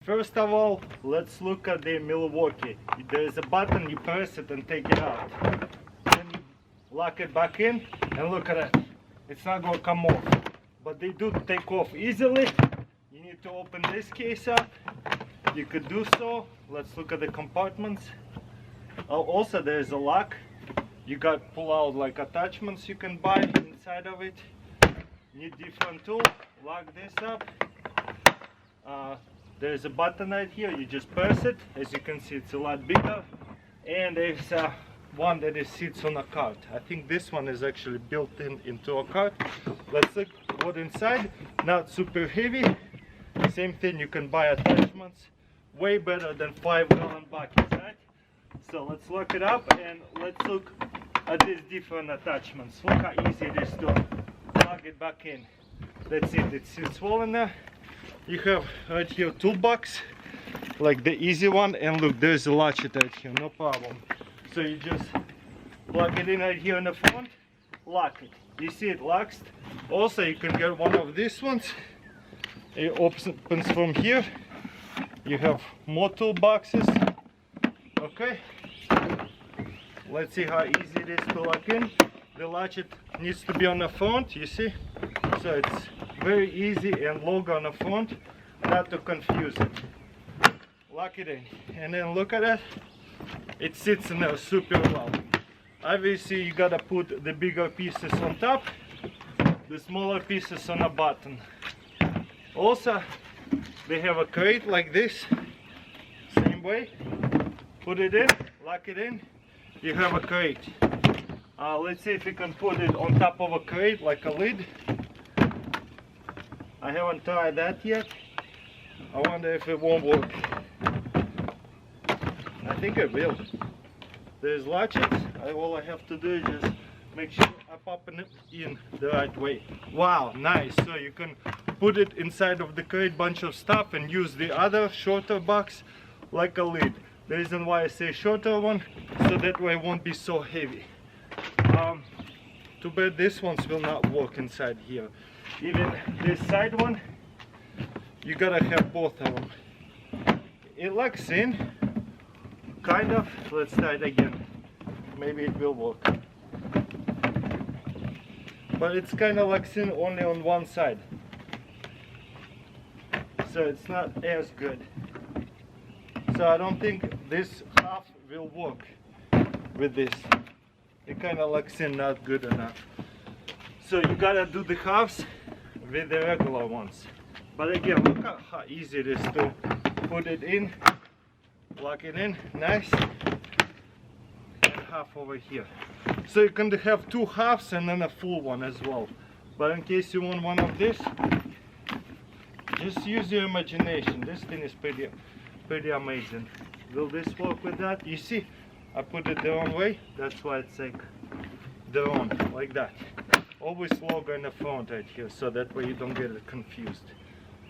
First of all, let's look at the Milwaukee. There is a button, you press it and take it out. Then you lock it back in and look at it. It's not going to come off. But they do take off easily. You need to open this case up. You could do so. Let's look at the compartments. Also, there is a lock. You got pull out like attachments you can buy inside of it. Need different tool. Lock this up. There's a button right here. You just press it. As you can see, it's a lot bigger. And there's one that sits on a cart. I think this one is actually built into a cart. Let's look what inside. Not super heavy. Same thing, you can buy attachments. Way better than 5-gallon buckets, right? So let's look it up and let's look at these different attachments. Look how easy it is to plug it back in. That's it, it sits well in there. You have right here toolbox, like the easy one, and look, there's a latch right here, no problem. So you just plug it in right here in the front, lock it. You see it locks. Also, you can get one of these ones. It opens from here. You have more toolboxes. Okay. Let's see how easy it is to lock in. The latchet needs to be on the front, you see? So it's very easy and logo on the front, not to confuse it. Lock it in, and then look at it. It sits in there super well. Obviously, you gotta put the bigger pieces on top, the smaller pieces on the bottom. Also, they have a crate like this, same way. Put it in, lock it in. You have a crate. Let's see if you can put it on top of a crate like a lid. I haven't tried that yet. I wonder if it won't work. I think it will. There's latches. All I have to do is just make sure I pop it in the right way. Wow, nice. So you can put it inside of the crate, bunch of stuff, and use the other shorter box like a lid. The reason why I say shorter one, so that way it won't be so heavy. Too bad these ones will not work inside here. Even this side one, you gotta have both of them. It locks in, kind of. Let's try it again. Maybe it will work. But it's kind of locks in only on one side. So it's not as good. So I don't think this half will work with this. It kind of locks in not good enough. So you gotta do the halves with the regular ones. But again, look at how easy it is to put it in, lock it in, nice, and half over here. So you can have two halves and then a full one as well. But in case you want one of this, just use your imagination. This thing is pretty amazing. Will this work with that? You see, I put it the wrong way. That's why it's like the wrong, like that. Always logo in the front right here, so that way you don't get it confused.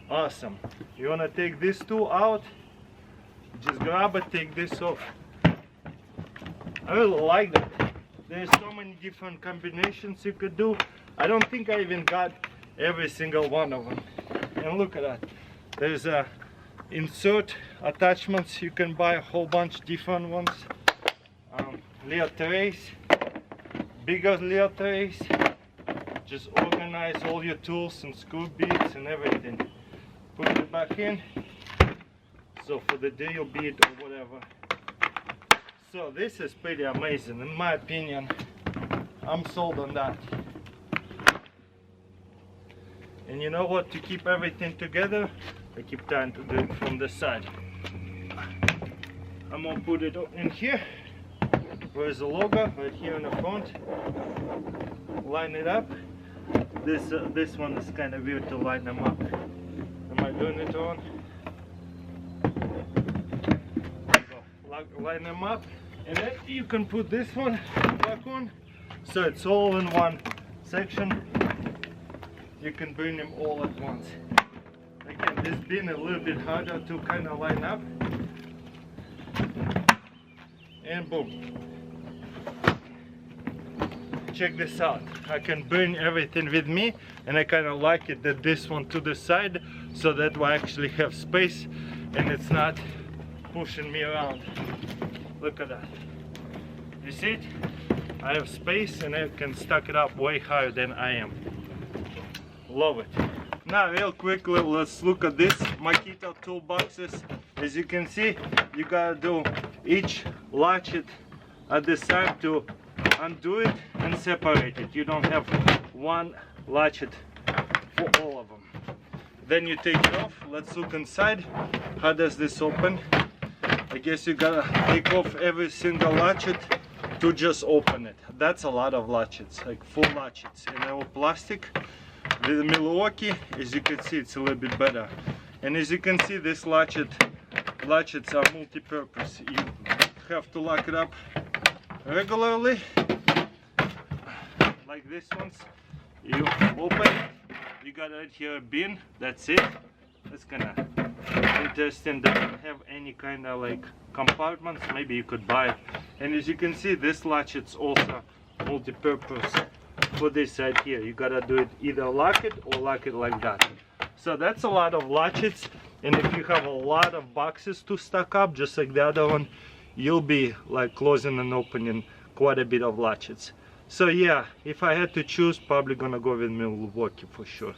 Awesome. You wanna take this tool out? Just grab it, take this off. I really like that. There's so many different combinations you could do. I don't think I even got every single one of them. And look at that. There's a insert attachments. You can buy a whole bunch different ones. Little trays, bigger little trays. Just organize all your tools and screw bits and everything. Put it back in. So for the drill bit or whatever. So this is pretty amazing in my opinion. I'm sold on that. And you know what? To keep everything together, I keep trying to do it from the side. I'm gonna put it in here. Where's the logo? Right here in the front. Line it up. This one is kind of weird to line them up. Am I doing it wrong? So, line them up, and then you can put this one back on. So it's all in one section. You can bring them all at once. Again, this being a little bit harder to kind of line up. And boom. Check this out. I can bring everything with me, and I kind of like it that this one to the side, so that I actually have space and it's not pushing me around. Look at that. You see it? I have space and I can stack it up way higher than I am. Love it. Now real quickly, let's look at this Makita toolboxes. As you can see, you gotta do each latchet at the side to undo it and separate it. You don't have one latchet for all of them. Then you take it off. Let's look inside. How does this open? I guess you gotta take off every single latchet to just open it. That's a lot of latchets, like 4 latchets, and all plastic. The Milwaukee, as you can see, it's a little bit better. And as you can see, this latchets are multi-purpose. You have to lock it up regularly, like this ones. You open it, you got right here a bin, that's it. That's kinda interesting, doesn't have any kind of like compartments, maybe you could buy it. And as you can see, this latchet's also multi-purpose for this side here. You gotta do it, either lock it or lock it like that. So that's a lot of latchets, and if you have a lot of boxes to stack up just like the other one, you'll be like closing and opening quite a bit of latchets. So yeah, if I had to choose, probably gonna go with Milwaukee for sure.